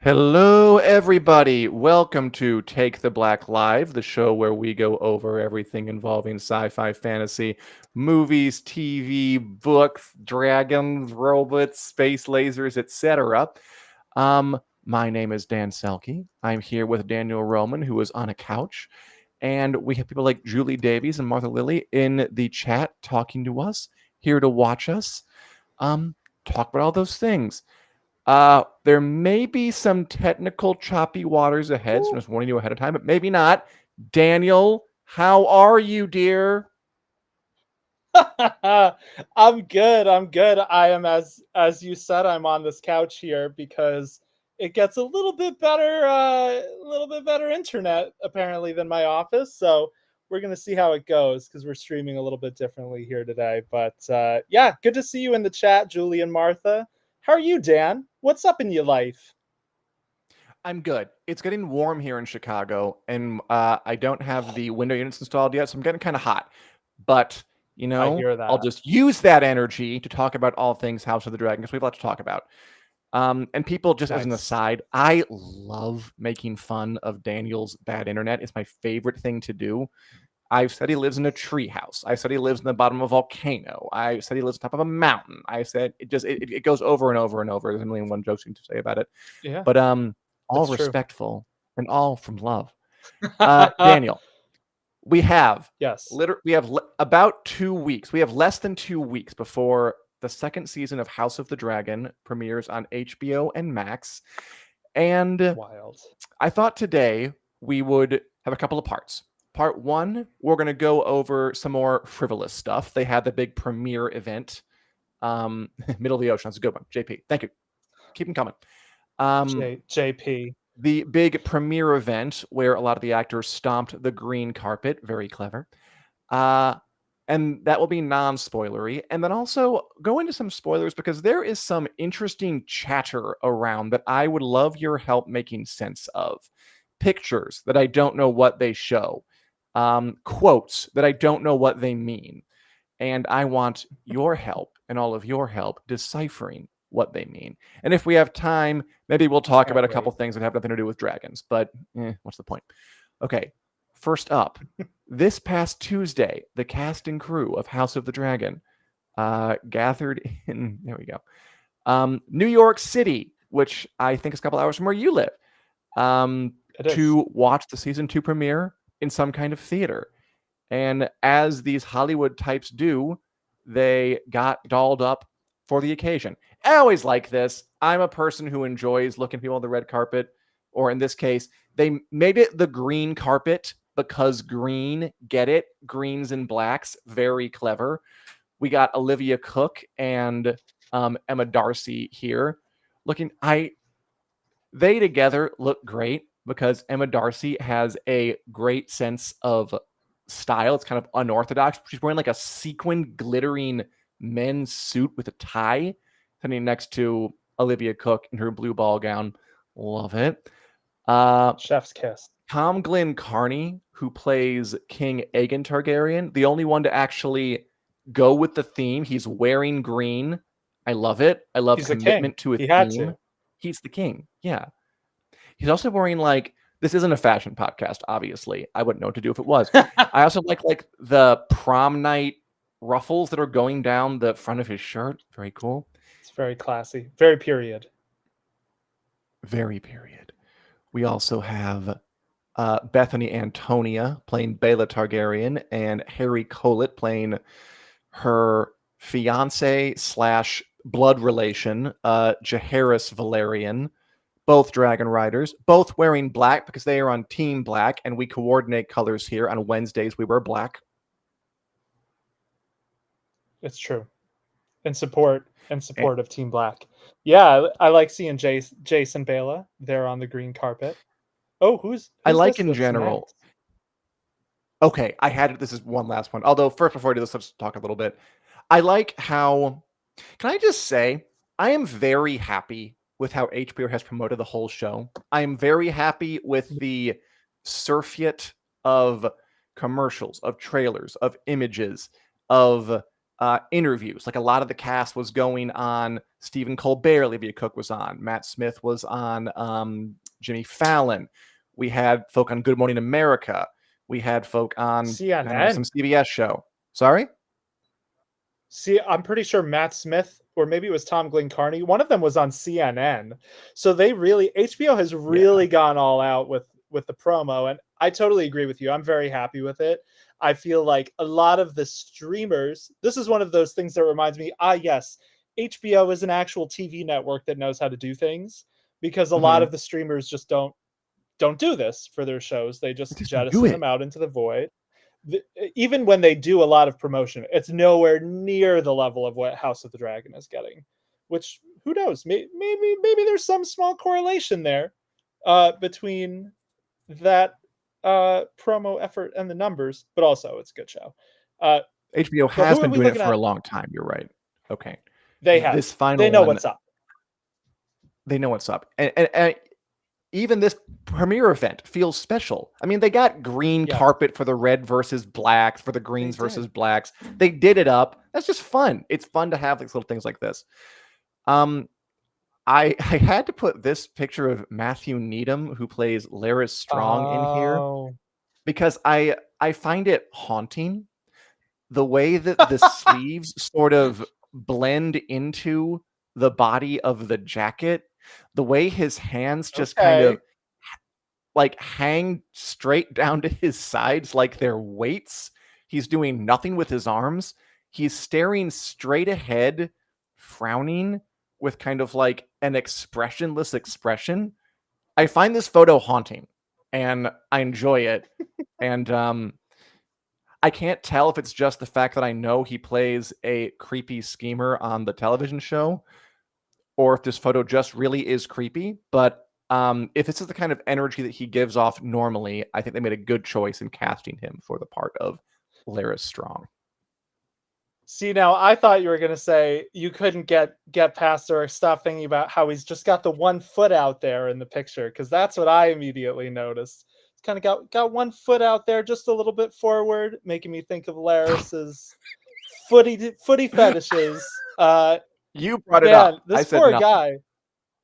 Hello, everybody. Welcome to Take the Black Live, the show where we go over everything involving sci-fi, fantasy, movies, TV, books, dragons, robots, space lasers, etc. My name is Dan Selcke. I'm here with Daniel Roman, who is on a couch, and we have people like Julie Davies and Martha Lilly in the chat talking to us, here to watch us, talk about all those things. There may be some technical choppy waters ahead, so I'm just warning you ahead of time, but maybe not. Daniel, how are you, dear? I'm good. I'm good. I am as you said. I'm on this couch here because it gets a little bit better internet apparently than my office. So we're gonna see how it goes because we're streaming a little bit differently here today. But yeah, good to see you in the chat, Julie and Martha. How are you, Dan? What's up in your life? I'm good. It's getting warm here in Chicago, and I don't have the window units installed yet, so I'm getting kind of hot. But, I hear I'll that. just use that energy to talk about all things House of the Dragon, because we have a lot to talk about. And people, just as an Nice. aside, I love making fun of Daniel's bad internet. It's my favorite thing to do. I've said he lives in a treehouse. I said he lives in the bottom of a volcano. I said he lives on top of a mountain. I said it goes over and over and over. There's a million one jokes to say about it. Yeah, But all it's true. respectful and all from love. Daniel, we have Yes. about 2 weeks. We have less than 2 weeks before the second season of House of the Dragon premieres on HBO and Max. And Wild. I thought today we would have a couple of parts. Part one, we're going to go over some more frivolous stuff. They had the big premiere event, Middle of the Ocean. That's a good one. JP, thank you. Keep them coming. JP. The big premiere event where a lot of the actors stomped the green carpet. Very clever. And that will be non-spoilery. And then also go into some spoilers because there is some interesting chatter around that I would love your help making sense of. Pictures that I don't know what they show. Quotes that I don't know what they mean. And I want your help and all of your help deciphering what they mean. And if we have time, maybe we'll talk about Can't a couple wait. things that have nothing to do with dragons. But what's the point? Okay, first up, this past Tuesday, the cast and crew of House of the Dragon gathered in, there we go, New York City, which I think is a couple hours from where you live, It is. to watch the season 2 premiere in some kind of theater. And as these Hollywood types do, they got dolled up for the occasion. I always like this. I'm a person who enjoys looking people on the red carpet, or in this case, they made it the green carpet because green, get it? Greens and blacks, very clever. We got Olivia Cook and Emma Darcy here. They together look great because Emma Darcy has a great sense of style. It's kind of unorthodox. She's wearing like a sequined, glittering men's suit with a tie, sitting next to Olivia Cook in her blue ball gown. Love it. Uh, Chef's kiss. Tom Glyn Carney, who plays King Aegon Targaryen, the only one to actually go with the theme. He's wearing green. I love it. I love He's the king. commitment to a He had theme. to. He's the king. Yeah. He's also wearing like this isn't a fashion podcast, obviously. I wouldn't know what to do if it was. I also like the prom night ruffles that are going down the front of his shirt. Very cool. It's very classy. Very period. Very period. We also have Bethany Antonia playing Baela Targaryen and Harry Collett playing her fiance slash blood relation, Jaehaerys Valerian. Both dragon riders, both wearing black because they are on Team Black, and we coordinate colors here. On Wednesdays, we wear black. It's true. In support of Team Black. Yeah, I like seeing Jason Bela there on the green carpet. Oh, I who's like this in that's general. next? Okay, I had it. This is one last one. Although, first, before I do this, let's talk a little bit. I like how. Can I just say, I am very happy with how HBO has promoted the whole show. I am very happy with the surfeit of commercials, of trailers, of images, of interviews. Like a lot of the cast was going on Stephen Colbert, Olivia Cook was on, Matt Smith was on Jimmy Fallon. We had folk on Good Morning America. We had folk on, I don't know, some CNN. CBS show. Sorry? See, I'm pretty sure Matt Smith, or maybe it was Tom Glencarney, one of them was on CNN. So they really, HBO has Yeah. really gone all out with the promo, and I totally agree with you. I'm very happy with it. I feel like a lot of the streamers, this is one of those things that reminds me, yes, HBO is an actual TV network that knows how to do things, because a lot Mm-hmm. of the streamers just don't do this for their shows. They just Just do jettison it. them out into the void. Even when they do a lot of promotion, it's nowhere near the level of what House of the Dragon is getting. Which, who knows? Maybe there's some small correlation there between that promo effort and the numbers, but also it's a good show. HBO But has who are been we doing it looking for a at? long time. You're right. Okay. They have. This final They know one, what's up. they know what's up. And even this premiere event feels special. I mean, they got green Yeah, carpet for the red versus blacks, for the they greens versus did. blacks. They did it up. That's just fun. It's fun to have these little things like this. I had to put this picture of Matthew Needham, who plays Laris Strong, in here Oh. because I find it haunting the way that the sleeves sort of blend into the body of the jacket, the way his hands just kind of Okay. like hang straight down to his sides like they're weights. He's doing nothing with his arms. He's staring straight ahead, frowning with kind of like an expressionless expression. I find this photo haunting and I enjoy it. And I can't tell if it's just the fact that I know he plays a creepy schemer on the television show or if this photo just really is creepy. But if this is the kind of energy that he gives off normally, I think they made a good choice in casting him for the part of Laris Strong. See, now I thought you were gonna say you couldn't get past or stop thinking about how he's just got the 1 foot out there in the picture, because that's what I immediately noticed. He's kind of got 1 foot out there, just a little bit forward, making me think of Laris's footy fetishes. You brought it Man, up. I this said poor nothing. guy.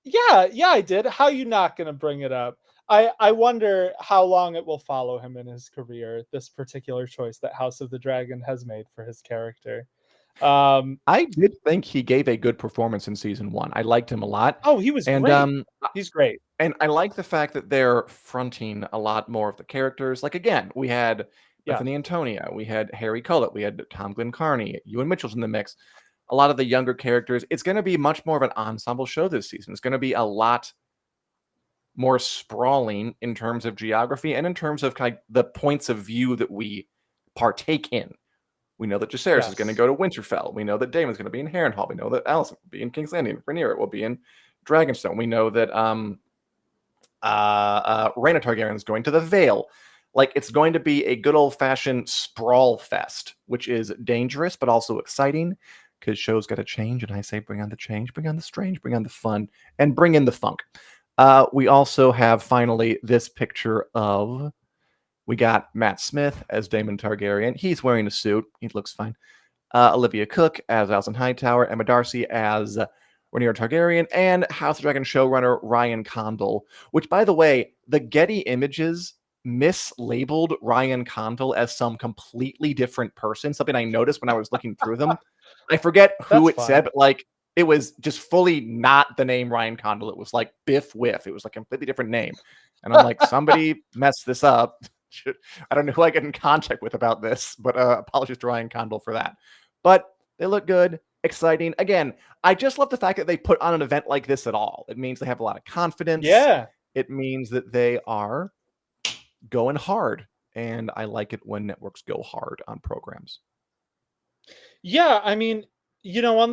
Yeah, I did. How you not gonna bring it up? I wonder how long it will follow him in his career, this particular choice that House of the Dragon has made for his character. Um, I did think he gave a good performance in season one. I liked him a lot. oh, he was And great. He's great. and I like the fact that they're fronting a lot more of the characters. Like again, we had Yeah. Bethany Antonia, we had Harry Cullet, we had Tom Glencarney, Ewan Mitchell's in the mix. A lot of the younger characters. It's going to be much more of an ensemble show this season. It's going to be a lot more sprawling in terms of geography and in terms of kind of the points of view that we partake in. We know that Jacaerys is going to Yes. go to Winterfell. We know that Daemon's going to be in Harrenhal. We know that Alicent will be in King's Landing. Rhaenyra will be in Dragonstone. We know that Rhaena Targaryen is going to the Vale. Like, it's going to be a good old-fashioned sprawl fest, which is dangerous but also exciting because shows got to change. And I say bring on the change, bring on the strange, bring on the fun, and bring in the funk. We also have, finally, this picture of... We got Matt Smith as Daemon Targaryen. He's wearing a suit. He looks fine. Olivia Cook as Alicent Hightower. Emma Darcy as Rhaenyra Targaryen. And House of Dragon showrunner Ryan Condal. Which, by the way, the Getty Images mislabeled Ryan Condal as some completely different person. Something I noticed when I was looking through them. I forget who That's it said, fun. but like it was just fully not the name Ryan Condal. It was like Biff Whiff. It was like a completely different name. And I'm like, somebody messed this up. I don't know who I get in contact with about this, but apologies to Ryan Condal for that. But they look good, exciting. Again, I just love the fact that they put on an event like this at all. It means they have a lot of confidence. Yeah. It means that they are going hard. And I like it when networks go hard on programs. Yeah, I mean, on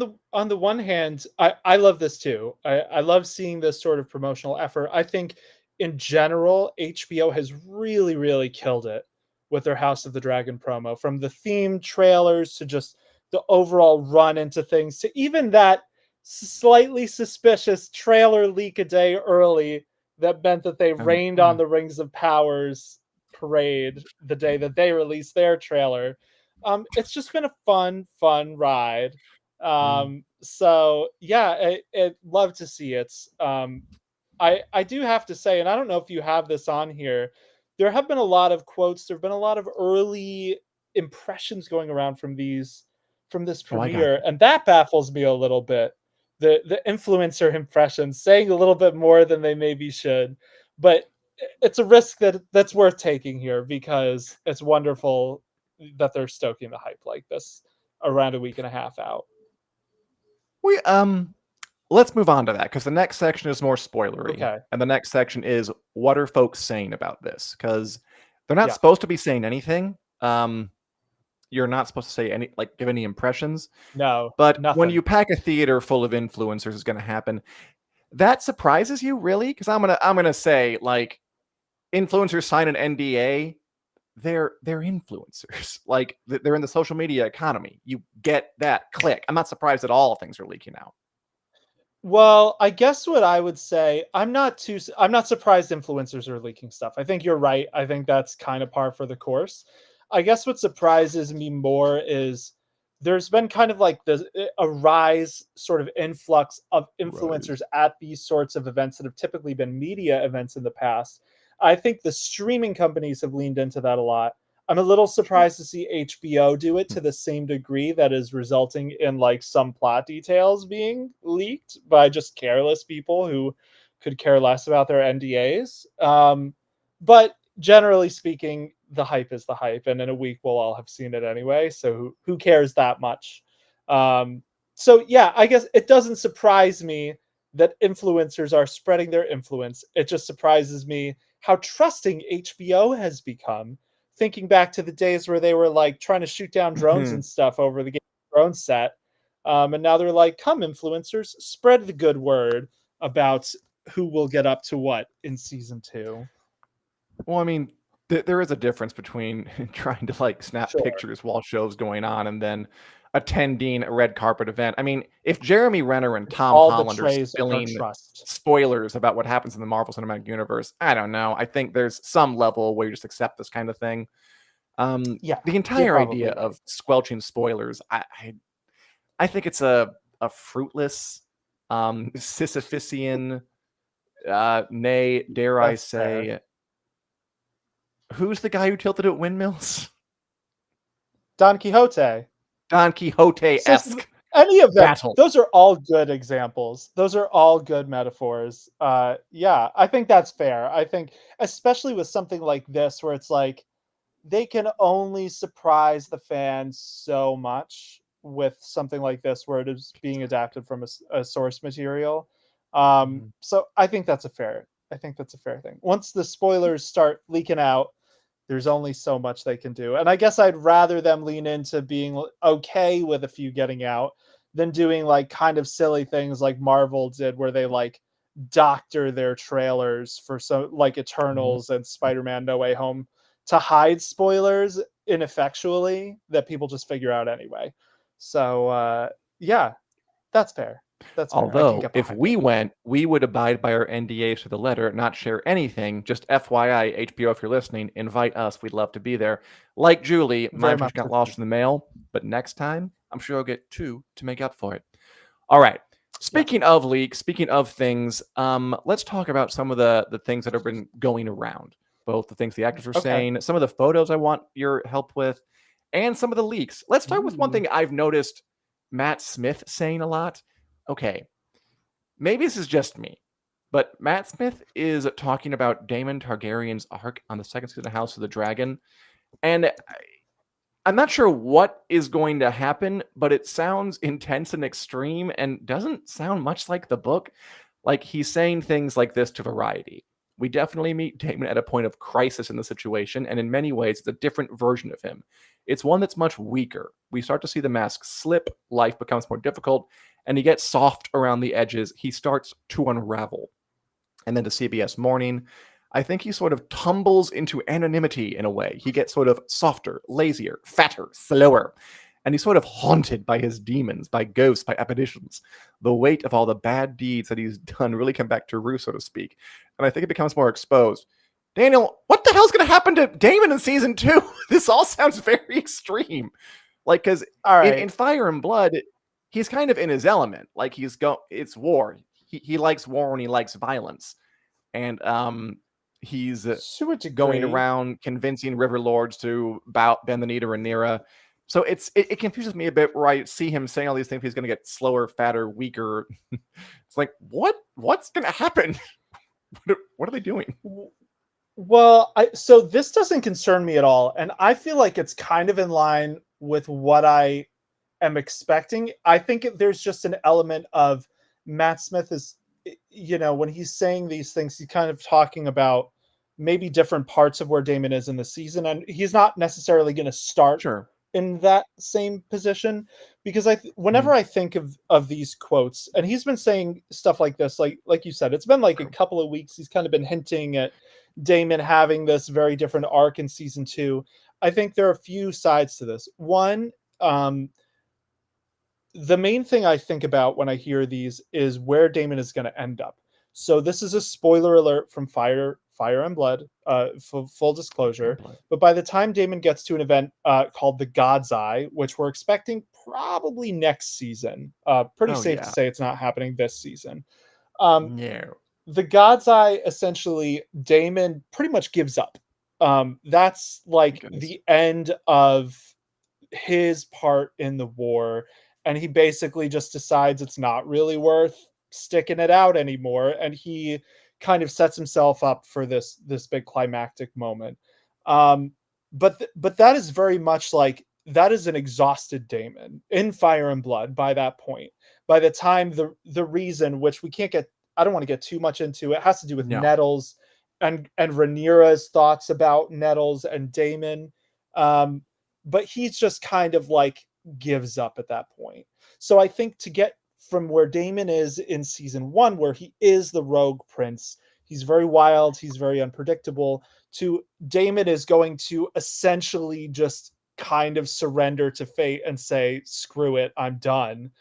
the one hand, I love this too. I love seeing this sort of promotional effort. I think in general, HBO has really, really killed it with their House of the Dragon promo, from the theme trailers to just the overall run into things, to even that slightly suspicious trailer leak a day early that meant that they Oh, rained on yeah. the Rings of Powers parade the day that they released their trailer. It's just been a fun ride. Mm. So yeah, I love to see it. I do have to say, and I don't know if you have this on here, there have been a lot of quotes. There have been a lot of early impressions going around from this Oh, I got premiere, you. and that baffles me a little bit. The influencer impressions saying a little bit more than they maybe should, but it's a risk that's worth taking here because it's wonderful that they're stoking the hype like this around a week and a half out. We let's move on to that because the next section is more spoilery, Okay. and the next section is what are folks saying about this? Because they're not Yeah. supposed to be saying anything. You're not supposed to say any like give any impressions. No, But when nothing. you pack a theater full of influencers, it's going to happen. That surprises you, really? Because I'm gonna say like influencers sign an NDA. They're influencers. Like they're in the social media economy. You get that click. I'm not surprised at all things are leaking out. Well, I guess what I would say, I'm not surprised influencers are leaking stuff. I think you're right. I think that's kind of par for the course. I guess what surprises me more is there's been kind of like a rise sort of influx of influencers Rise. at these sorts of events that have typically been media events in the past. I think the streaming companies have leaned into that a lot. I'm a little Sure. surprised to see HBO do it to the same degree that is resulting in like some plot details being leaked by just careless people who could care less about their NDAs. But generally speaking, the hype is the hype, and in a week we'll all have seen it anyway. So who cares that much? So yeah, I guess it doesn't surprise me that influencers are spreading their influence. It just surprises me how trusting HBO has become, thinking back to the days where they were like trying to shoot down drones Mhm. and stuff over the Game of Thrones set. And now they're like, come influencers, spread the good word about who will get up to what in season two. Well, I mean, there is a difference between trying to like snap Sure. pictures while shows going on and then attending a red carpet event. I mean, if Jeremy Renner and Tom All Holland are betrays our spilling trust. spoilers about what happens in the Marvel Cinematic Universe, I don't know. I think there's some level where you just accept this kind of thing. Yeah, The you're entire idea probably right. of squelching spoilers, I think it's a fruitless, Sisyphusian, nay, dare I That's fair. say, who's the guy who tilted at windmills? Don Quixote. Don So Quixote-esque any of them, battle. those are all good examples. Those are all good metaphors. Yeah, I think that's fair. I think, especially with something like this, where it's like they can only surprise the fans so much with something like this, where it is being adapted from a source material. Mhm. So I think that's a fair. I think that's a fair thing. Once the spoilers start leaking out, there's only so much they can do. And I guess I'd rather them lean into being okay with a few getting out than doing like kind of silly things like Marvel did where they like doctor their trailers for some like Mhm. Eternals and Spider-Man No Way Home to hide spoilers ineffectually that people just figure out anyway. So yeah, that's fair. That's fair. I can Although, get if behind it. we went, we would abide by our NDAs to the letter, not share anything. Just FYI, HBO, if you're listening, invite us. We'd love to be there. Like Julie, my Very much invitation got the lost same. in the mail, but next time, I'm sure I'll get two to make up for it. All right. Yeah. Speaking of leaks, speaking of things, let's talk about some of the things that have been going around. Both the things the actors are Okay. saying, some of the photos I want your help with, and some of the leaks. Let's start with one Ooh. thing I've noticed Matt Smith saying a lot. Okay, maybe this is just me, but Matt Smith is talking about Daemon Targaryen's arc on the second season of House of the Dragon, and I'm not sure what is going to happen, but it sounds intense and extreme and doesn't sound much like the book. Like he's saying things like this to Variety. We definitely meet Damon at a point of crisis in the situation, and in many ways, it's a different version of him. It's one that's much weaker. We start to see the mask slip, life becomes more difficult, and he gets soft around the edges. He starts to unravel. And then to CBS Morning, I think he sort of tumbles into anonymity in a way. He gets sort of softer, lazier, fatter, slower. And he's sort of haunted by his demons, by ghosts, by apparitions. The weight of all the bad deeds that he's done really come back to roost, so to speak. And I think it becomes more exposed. Daniel, what the hell's going to happen to Damon in season 2? This all sounds very extreme. Like, because All in right. Fire and Blood, he's kind of in his element. Like, it's war. He likes war and he likes violence. And he's To a going degree. around convincing river lords to bend the knee to Rhaenyra. So it confuses me a bit where I see him saying all these things. He's going to get slower, fatter, weaker. It's like, what's going to happen? What are they doing? Well, so this doesn't concern me at all, and I feel like it's kind of in line with what I am expecting. I think there's just an element of Matt Smith is, when he's saying these things, he's kind of talking about maybe different parts of where Damon is in the season, and he's not necessarily going to start Sure. in that same position, because whenever Mhm. I think of these quotes, and he's been saying stuff like this, like you said, it's been like a True. couple of weeks. He's kind of been hinting at Damon having this very different arc in season 2. I think there are a few sides to this. One, the main thing I think about when I hear these is where Damon is going to end up. So this is a spoiler alert from Fire and Blood, full Fire and disclosure. Blood. But by the time Damon gets to an event called the God's Eye, which we're expecting probably next season, pretty Oh safe to yeah. say it's not happening this season. Um, No. the God's Eye, essentially, Damon pretty much gives up. That's Thank like goodness. the end of his part in the war, and he basically just decides it's not really worth sticking it out anymore, and he kind of sets himself up for this big climactic moment. um but that is very much like, that is an exhausted Damon in Fire and Blood by that point. By the time the reason, which we can't get, I don't want to get too much into, it has to do with No. Nettles and Rhaenyra's thoughts about Nettles and Damon. um but he's just kind of like gives up at that point. So I think to get from where Damon is in season 1, where he is the rogue prince, he's very wild, he's very unpredictable, to Damon is going to essentially just kind of surrender to fate and say, screw it, I'm done,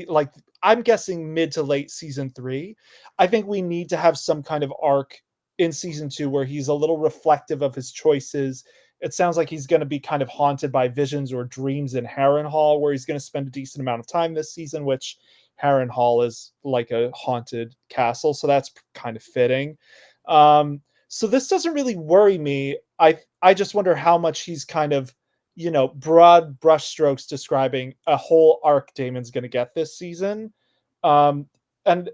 like, I'm guessing mid to late season 3. I think we need to have some kind of arc in season 2 where he's a little reflective of his choices. It sounds like he's going to be kind of haunted by visions or dreams in Harrenhal, where he's going to spend a decent amount of time this season, which Harrenhal is like a haunted castle, so that's kind of fitting. So this doesn't really worry me. I just wonder how much he's kind of, broad brushstrokes describing a whole arc Damon's going to get this season. And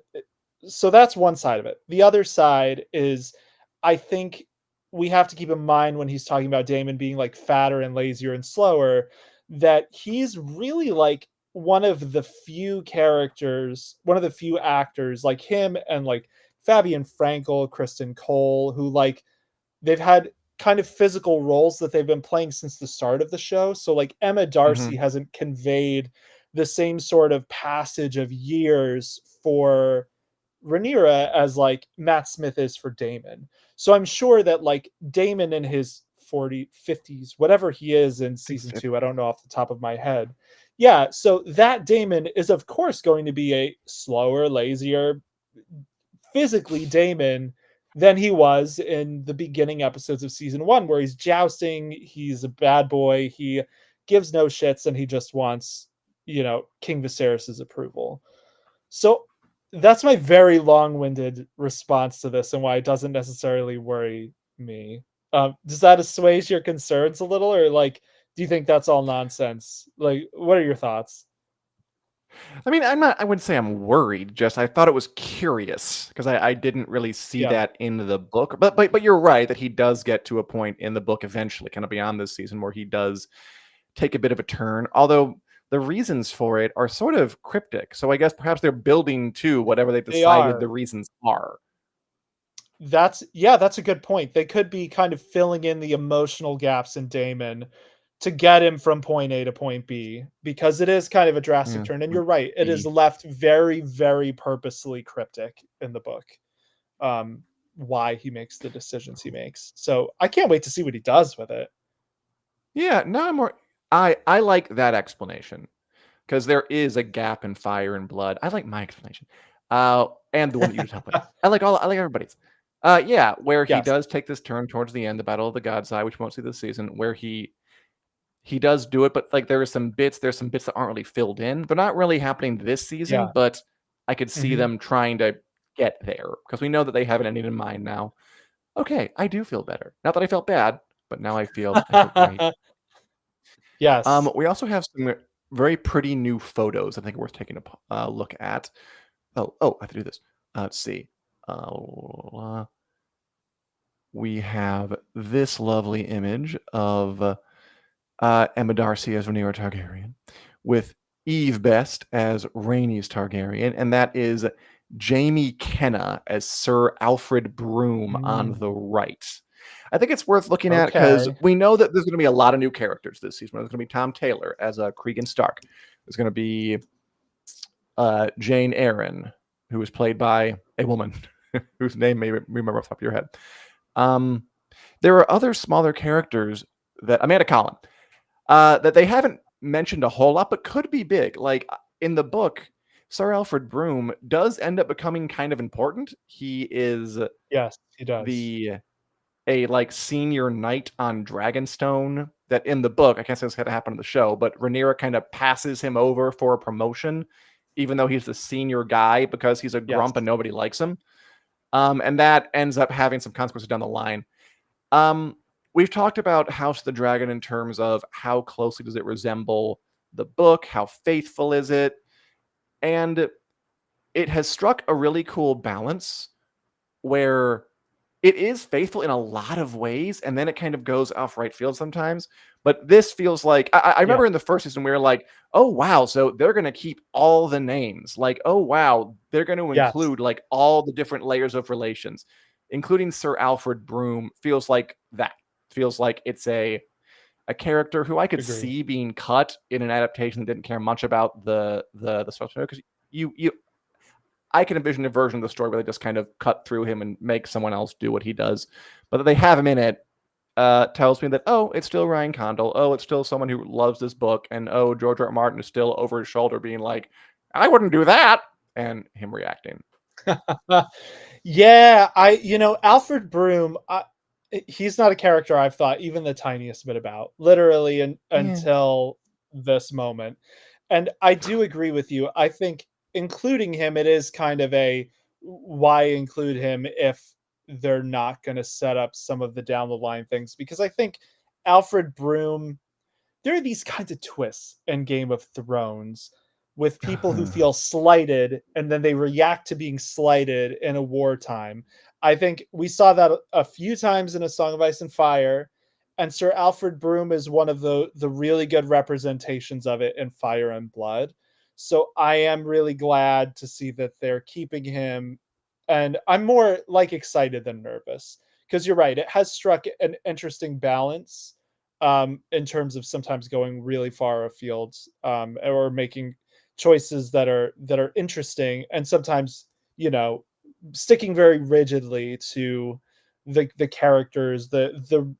so that's one side of it. The other side is, I think we have to keep in mind when he's talking about Damon being like fatter and lazier and slower, that he's really like one of the few characters, one of the few actors like him and like Fabian Frankel, Kristen Cole, who like they've had kind of physical roles that they've been playing since the start of the show. So like Emma Darcy Mhm. hasn't conveyed the same sort of passage of years for Rhaenyra as like Matt Smith is for Damon. So I'm sure that like Damon in his 40s, 50s, whatever he is in I think season 2, I 50. don't know off the top of my head. Yeah, so that Damon is of course going to be a slower, lazier, physically Damon than he was in the beginning episodes of season 1, where he's jousting, he's a bad boy, he gives no shits, and he just wants, King Viserys's approval. So that's my very long-winded response to this, and why it doesn't necessarily worry me. Does that assuage your concerns a little, or like, do you think that's all nonsense? Like, what are your thoughts? I mean, I wouldn't say I'm worried, just I thought it was curious because I didn't really see Yeah, that in the book. But you're right that he does get to a point in the book eventually, kind of beyond this season, where he does take a bit of a turn. Although the reasons for it are sort of cryptic. So I guess perhaps they're building to whatever they've they decided are. the reasons are. That's a good point. They could be kind of filling in the emotional gaps in Damon to get him from point A to point B, because it is kind of a drastic Yeah. turn. And you're right, it is B. left very, very purposely cryptic in the book. Um, why he makes the decisions he makes. So I can't wait to see what he does with it. Yeah, no, I'm more. I like that explanation because there is a gap in Fire and Blood. I like my explanation, and the one that you just helped with. I like everybody's. Yeah, where he Yes. does take this turn towards the end, the Battle of the God's Eye, which we won't see this season, where he does do it, but like there's some bits that aren't really filled in. They're not really happening this season, Yeah. but I could see Mhm. them trying to get there because we know that they have an ending in mind now. Okay, I do feel better. Not that I felt bad, but now I feel great. Yes. We also have some very pretty new photos I think are worth taking a look at. I have to do this. Let's see. Uh, we have this lovely image of Emma Darcy as Rhaenyra Targaryen, with Eve Best as Rhaenys Targaryen, and that is Jamie Kenna as Sir Alfred Broom on the Mm, right. I think it's worth looking at because okay. we know that there's going to be a lot of new characters this season. There's going to be Tom Taylor as Cregan Stark. There's going to be Jane Eyre, who was played by a woman whose name may remember off the top of your head. There are other smaller characters that Amanda Collin that they haven't mentioned a whole lot, but could be big. Like in the book, Sir Alfred Broom does end up becoming kind of important. He is Yes, he does. the a like senior knight on Dragonstone. That in the book, I can't say this had to happen in the show, but Rhaenyra kind of passes him over for a promotion, even though he's the senior guy because he's a Yes. grump and nobody likes him. And that ends up having some consequences down the line. Um, we've talked about House of the Dragon in terms of how closely does it resemble the book, how faithful is it, and it has struck a really cool balance where it is faithful in a lot of ways, and then it kind of goes off right field sometimes. But this feels like I Yeah. remember in the first season we were like, oh wow, so they're gonna keep all the names. Like, oh wow, they're gonna Yes. include like all the different layers of relations, including Sir Alfred Broom, feels like that. Feels like it's a character who I could Agree. see being cut in an adaptation that didn't care much about the source material because you I can envision a version of the story where they just kind of cut through him and make someone else do what he does. But that they have him in it tells me that, oh, it's still Ryan Condal. Oh, it's still someone who loves this book. And oh, George R. R. Martin is still over his shoulder being like, I wouldn't do that. And him reacting. Yeah, Alfred Broom, he's not a character I've thought even the tiniest bit about, literally Yeah. until this moment. And I do agree with you. I think including him, it is kind of a why include him if they're not going to set up some of the down the line things? Because I think Alfred Broom, there are these kinds of twists in Game of Thrones with people who feel slighted and then they react to being slighted in a wartime. I think we saw that a few times in A Song of Ice and Fire, and Sir Alfred Broom is one of the really good representations of it in Fire and Blood. So I am really glad to see that they're keeping him, and I'm more like excited than nervous because you're right, it has struck an interesting balance in terms of sometimes going really far afield, or making choices that are interesting, and sometimes sticking very rigidly to the characters, the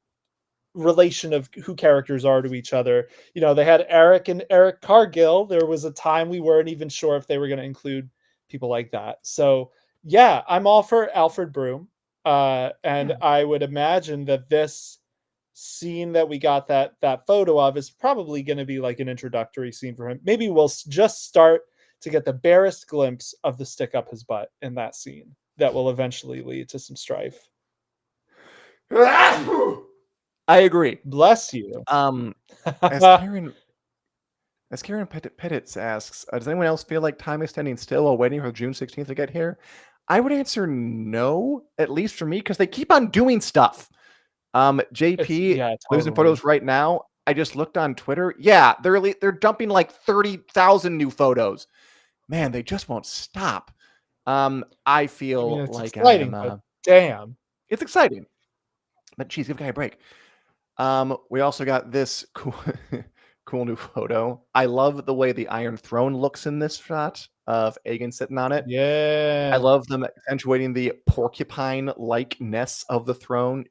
relation of who characters are to each other. They had Eric and Eric Cargill. There was a time we weren't even sure if they were going to include people like that. So yeah, I'm all for Alfred Broom, and Yeah. I would imagine that this scene that we got that photo of is probably going to be like an introductory scene for him. Maybe we'll just start to get the barest glimpse of the stick up his butt in that scene that will eventually lead to some strife. I agree. Bless you. Um, as Karen Pettit asks, does anyone else feel like time is standing still while waiting for June 16th to get here? I would answer no, at least for me, because they keep on doing stuff. JP, Yeah, there's in totally. photos right now. I just looked on Twitter. Yeah, they're dumping like 30,000 new photos. Man, they just won't stop. I I mean, feel it's like I am. exciting, but damn. It's exciting, but geez, give a guy a break. We also got this cool, cool new photo. I love the way the Iron Throne looks in this shot of Aegon sitting on it. I Yeah. love them accentuating the porcupine-likeness of the throne.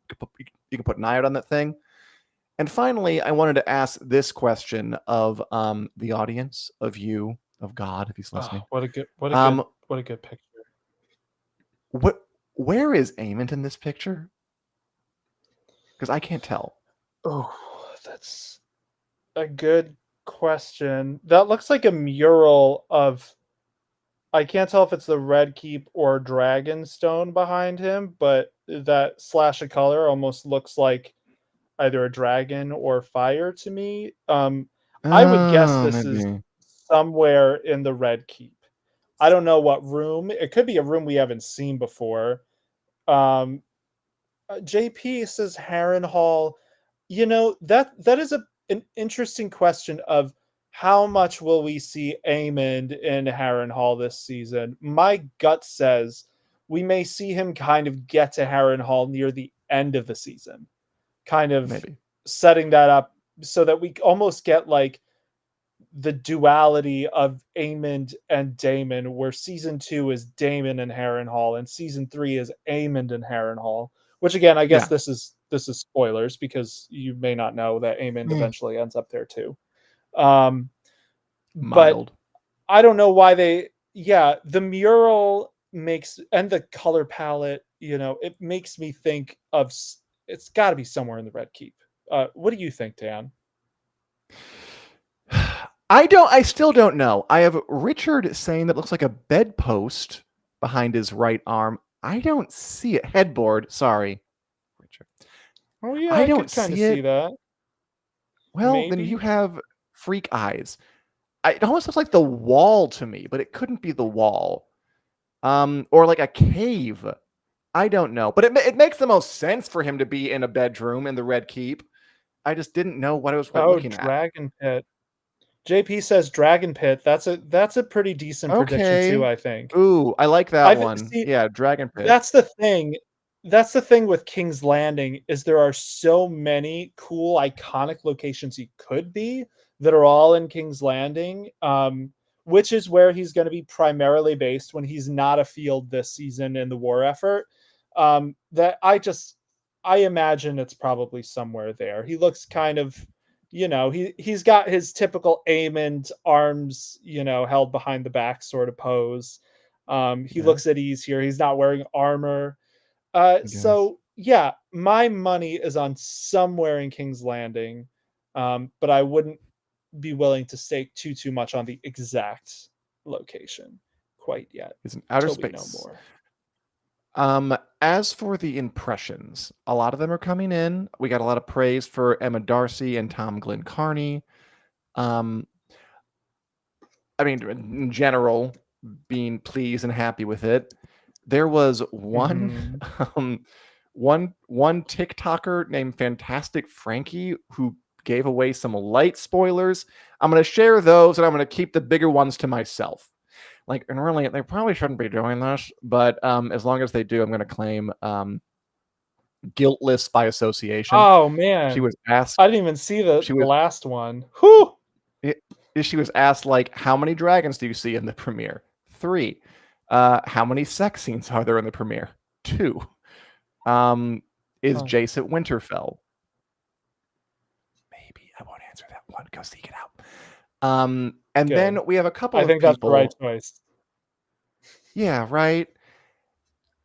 You can put an eye out on that thing. And finally, I wanted to ask this question of the audience, of you, of God, if he's Oh, listening. what a good Um, what a good picture. what? Where is Aemond in this picture? Because I can't tell. Oh, that's a good question. That looks like a mural of. I can't tell if it's the Red Keep or Dragonstone behind him, but that slash of color almost looks like either a dragon or fire to me. I would guess Oh, this is maybe. somewhere in the Red Keep. I don't know what room. It could be a room we haven't seen before. Um, JP says Harrenhal. That is an interesting question of how much will we see Aemond in Harrenhal this season. My gut says we may see him kind of get to Harrenhal near the end of the season, kind of Maybe. setting that up so that we almost get like the duality of Aemond and Daemon, where season 2 is Daemon and Harrenhal, and season 3 is Aemond and Harrenhal. Which again, I guess Yeah. this is spoilers because you may not know that Aemond Mm. eventually ends up there too. But Mild. I don't know why they. Yeah, the mural makes and the color palette. It makes me think of. It's got to be somewhere in the Red Keep. What do you think, Dan? I still don't know. I have Richard saying that looks like a bedpost behind his right arm. I don't see it. Headboard, sorry. Richard. Oh yeah, I I don't could kind of see see it. that. Well, then you Maybe. have freak eyes. It almost looks like the wall to me, but it couldn't be the wall. Or like a cave. I don't know. But it makes the most sense for him to be in a bedroom in the Red Keep. I just didn't know what I was quite Oh, looking at. Dragon Pit. JP says Dragon Pit. That's a pretty decent prediction too, Okay. I think. Ooh, I like that I've one. see Yeah, Dragon Pit. that's the thing. That's the thing with King's Landing is there are so many cool iconic locations he could be that are all in King's Landing. Which is where he's going to be primarily based when he's not afield this season in the war effort. That I imagine it's probably somewhere there. He looks kind of, he's got his typical Aemond arms, held behind the back sort of pose. He Yeah, looks at ease here. He's not wearing armor. I guess. So yeah, my money is on somewhere in King's Landing, but I wouldn't be willing to stake too much on the exact location quite yet It's in outer till we know space. more. As for the impressions, a lot of them are coming in. We got a lot of praise for Emma Darcy and Tom Glenn Carney. Um, I mean, in general, being pleased and happy with it. There was one, Mhm. um, one TikToker named Fantastic Frankie who gave away some light spoilers. I'm gonna share those, and I'm gonna keep the bigger ones to myself. Like, and really, they probably shouldn't be doing this, but as long as they do, I'm gonna claim guiltless by association. Oh She man, was asked. I didn't even see the She the was. last one. Whew. It, she was asked like, "How many dragons do you see in the premiere?" 3. How many sex scenes are there in the premiere? 2. Um, is Huh. Jace at Winterfell? Maybe I won't answer that one. Go seek it out. And Good. then we have a couple I of think that's the right people. choice. Yeah, right.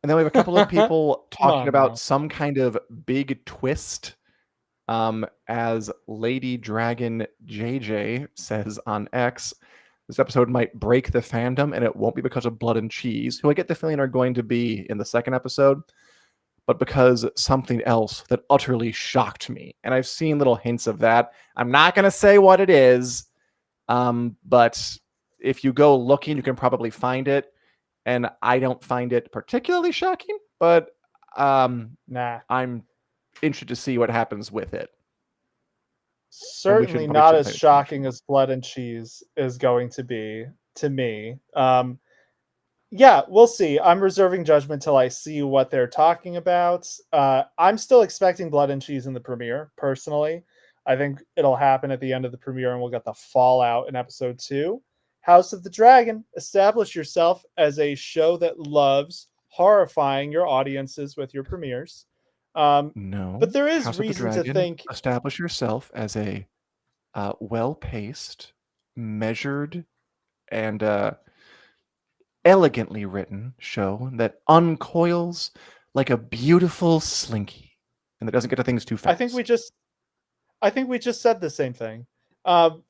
And then we have a couple of people Come talking on about now. some kind of big twist. As Lady Dragon JJ says on X, this episode might break the fandom, and it won't be because of Blood and Cheese, who I get the feeling are going to be in the second episode, but because something else that utterly shocked me. And I've seen little hints of that. I'm not going to say what it is, but if you go looking, you can probably find it. And I don't find it particularly shocking, but Nah. I'm interested to see what happens with it. And we Certainly probably not shouldn't as pay too much shocking attention. as Blood and Cheese is going to be to me. Yeah, we'll see. I'm reserving judgment till I see what they're talking about. I'm still expecting Blood and Cheese in the premiere, personally. I think it'll happen at the end of the premiere and we'll get the fallout in episode 2. House of the Dragon, establish yourself as a show that loves horrifying your audiences with your premieres. But No, there is House of the reason to Dragon, think. establish yourself as a well-paced, measured, and elegantly written show that uncoils like a beautiful slinky and that doesn't get to things too I think we fast. just I think we just said the same thing.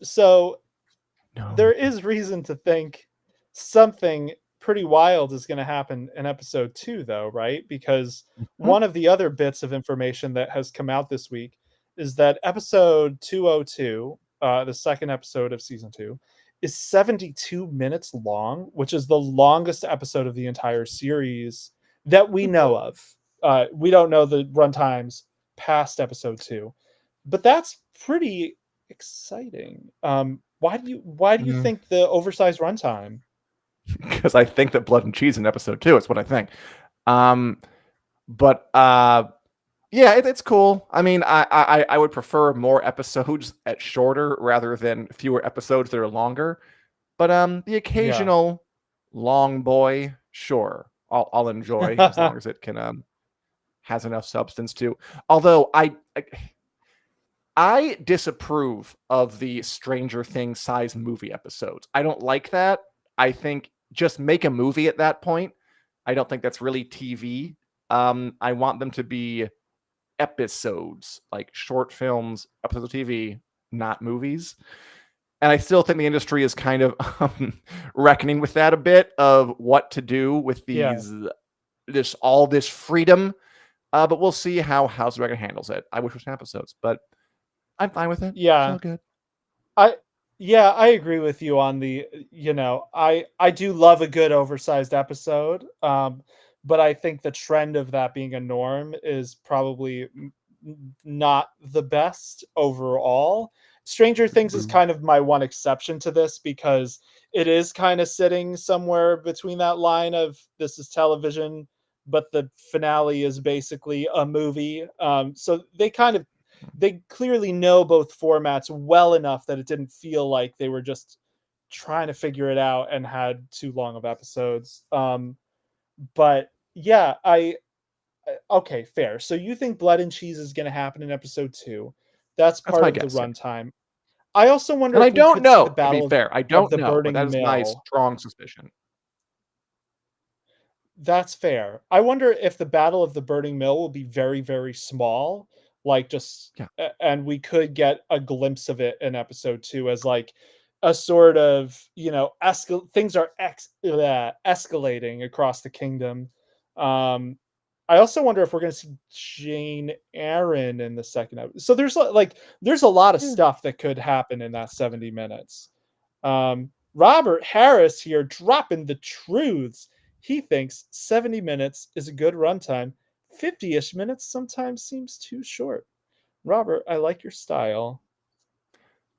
So there No. is reason to think something pretty wild is going to happen in episode 2 though, right? Because Mhm. one of the other bits of information that has come out this week is that episode 202, the second episode of season 2, is 72 minutes long, which is the longest episode of the entire series that we know of. We don't know the runtimes past episode 2, but that's pretty exciting. Why do you Mm, think the oversized runtime? because I think that blood and cheese in episode 2 is what I think. Um, but yeah, it's cool. I mean, I would prefer more episodes at shorter rather than fewer episodes that are longer. But the Yeah. occasional long boy, sure, I'll enjoy as long as it can has enough substance to. Although I disapprove of the Stranger Things size movie episodes. I don't like that. I think just make a movie at that point. I don't think that's really TV. I want them to be episodes, like short films, episodes of TV, not movies. And I still think the industry is kind of reckoning with that a bit of what to do with Yeah. this freedom. But we'll see how House of Dragon handles it. I wish it was 10 episodes, but I'm fine with it. It's Yeah. all good. I yeah, I agree with you on the I do love a good oversized episode. But I think the trend of that being a norm is probably not the best overall. Stranger Things is Boo. kind of my one exception to this because it is kind of sitting somewhere between that line of this is television, but the finale is basically a movie. So they clearly know both formats well enough that it didn't feel like they were just trying to figure it out and had too long of episodes. But yeah, okay, fair. So you think Blood and Cheese is going to happen in episode 2? That's That's part my of the guess, yeah. runtime. I also wonder And I if we don't could see the know, to be battle fair. I of don't the know, but that burning is my mill. strong suspicion. That's fair. I wonder if the Battle of the Burning Mill will be very, very small, like just Yeah. and we could get a glimpse of it in episode 2 as like a sort of, things are escalating across the kingdom. Um, I also wonder if we're going to see Jane Eyre in the second episode. So there's a lot of Yeah. stuff that could happen in that 70 minutes. Robert Harris here dropping the truths. He thinks 70 minutes is a good runtime. 50-ish minutes sometimes seems too short. Robert, I like your style.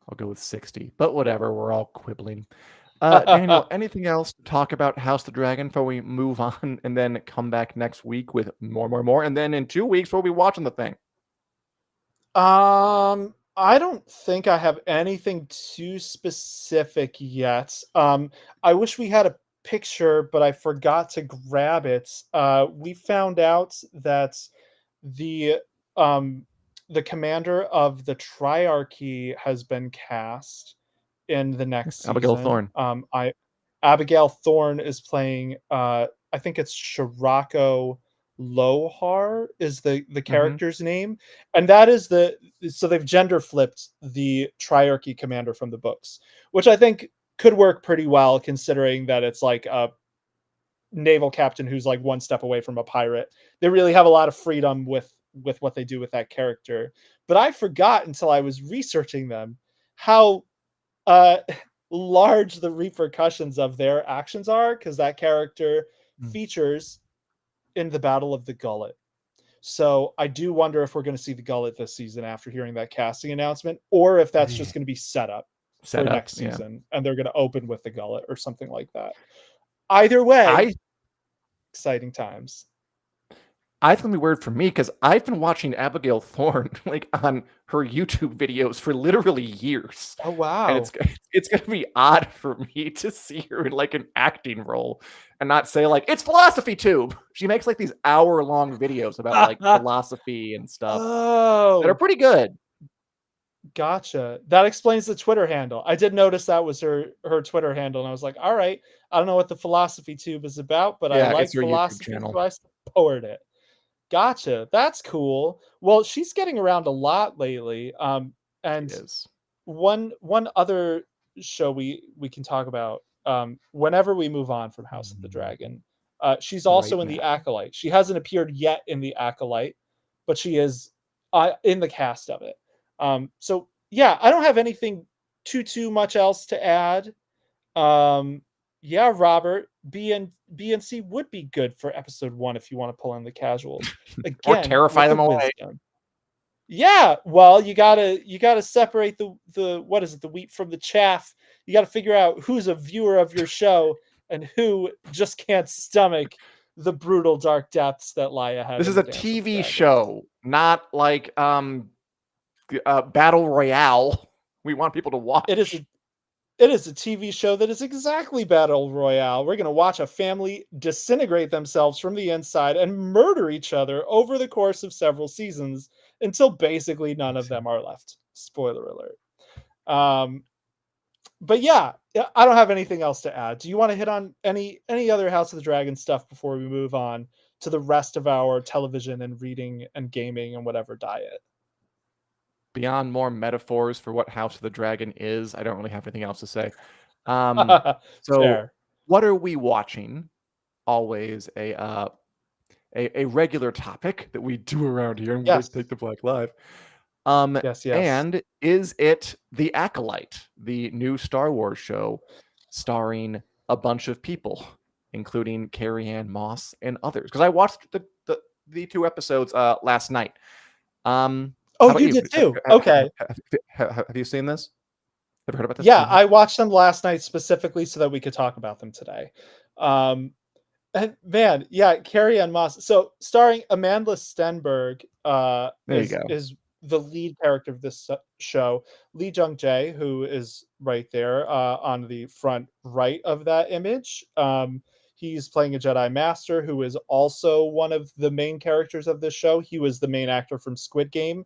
I'll go with 60, but whatever. We're all quibbling. Daniel, anything else to talk about House of the Dragon before we move on and then come back next week with more? And then in 2 weeks, we'll be watching the thing. I don't think I have anything too specific yet. I wish we had a picture, but I forgot to grab it. We found out that the um the commander of the Triarchy has been cast in the next Abigail season. Thorne. I Abigail Thorne is playing I think it's Shirako Lohar is the Mm-hmm. character's name. And that is so they've gender flipped the Triarchy commander from the books, which I think could work pretty well considering that it's like a naval captain who's like one step away from a pirate. They really have a lot of freedom with what they do with that character. But I forgot until I was researching them how uh large the repercussions of their actions are because that character features in the Battle of the Gullet. So I do wonder if we're going to see the Gullet this season after hearing that casting announcement, or if that's just going to be set up for Set up. next Yeah. season and they're going to open with the Gullet or something like that. Either way, I exciting times. it's gonna be weird for me because I've been watching Abigail Thorne like on her YouTube videos for literally years, Oh and wow. it's gonna be odd for me to see her in like an acting role and not say like it's philosophy tube. She makes like these hour-long videos about like philosophy and stuff that are Oh, pretty good. Gotcha. That explains the Twitter handle. I did notice that was her Twitter handle, and I was like, all right, I don't know what the Philosophy Tube is about, but I Yeah, it's like her YouTube philosophy, channel. so I support it. Gotcha. That's cool. Well, she's getting around a lot lately. She And is one other show we can talk about whenever we move on from House of the Dragon. She's right also in the now. Acolyte. She hasn't appeared yet in the Acolyte, but she is in the cast of it. So yeah, I don't have anything too much else to add. Um, yeah, Robert, B and C would be good for episode 1 if you want to pull in the casuals. Or Again, terrify with the them away. wisdom. Yeah, well, you gotta separate the what is it, the wheat from the chaff. You gotta figure out who's a viewer of your show and who just can't stomach the brutal dark depths that lie ahead This in is the a Dance with TV Dragons. show, not like battle royale. We want people to It is watch. a It is a TV show that is exactly Battle Royale. We're going to watch a family disintegrate themselves from the inside and murder each other over the course of several seasons until basically none of them are left. Spoiler alert. Um, but yeah, I don't have anything else to add. Do you want to hit on any other House of the Dragon stuff before we move on to the rest of our television and reading and gaming and whatever diet? Beyond more metaphors for what House of the Dragon is, I don't really have anything else to say. So Fair. what are we watching? Always a regular topic that we do around here and we Yes. take the Black Live. Yes. And is it The Acolyte, the new Star Wars show starring a bunch of people, including Carrie Ann Moss and others? Because I watched the 2 episodes last night. Oh, How about you you? did too. Okay. Have you seen this? Ever heard about this? Yeah, I watched them last night specifically so that we could talk about them today. Um, and man, yeah, Carrie Ann Moss. So starring Amanda Stenberg There you go. is the lead character of this show. Lee Jung Jae, who is right there on the front right of that image. He's playing a Jedi Master who is also one of the main characters of this show. He was the main actor from Squid Game.